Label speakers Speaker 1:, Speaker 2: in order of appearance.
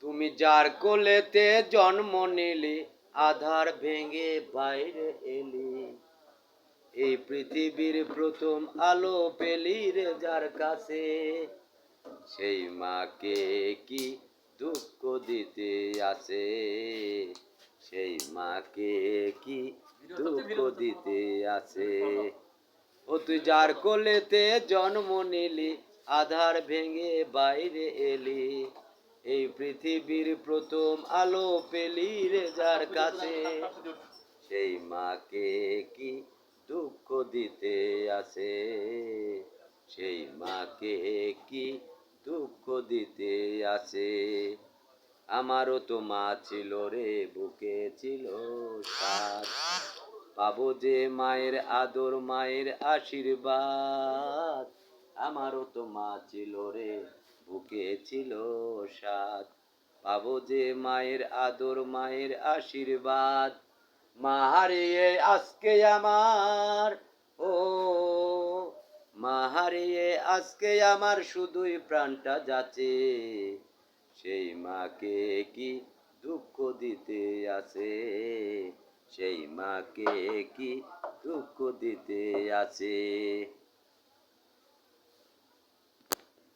Speaker 1: তুমি যার কোলেতে জন্ম নিলি, আধার ভেঙে বাইরে এলি, এই পৃথিবীর প্রথম আলো পেলি রে যার কাছে, সেই মাকে কি দুঃখ দিতে আসে, সেই মাকে কি দুঃখ দিতে আসে। ও তুই যার কোলেতে জন্ম নিলি, আধার ভেঙে বাইরে এলি, এই পৃথিবীর প্রথম আলো পেলি রে যার কাছে, সেই মাকে কি দুঃখ দিতে আসে, সেই মাকে কি দুঃখ দিতে আসে। আমারও তো মা ছিল রে, বুকে ছিল সাথ, পাবো যে মায়ের আদর, মায়ের আশীর্বাদ। আমারও তো মা ছিল রে, বুকে ছিল সাথ, পাবো যে মায়ের আদর, মায়ের আশীর্বাদ। মা হারিয়ে আজকে আমার, ও মা হারিয়ে আজকে আমার শুধুই প্রাণটা যাচ্ছে, সেই মাকে কি দুঃখ দিতে আসে, সেই মাকে কি দুঃখ দিতে আসে।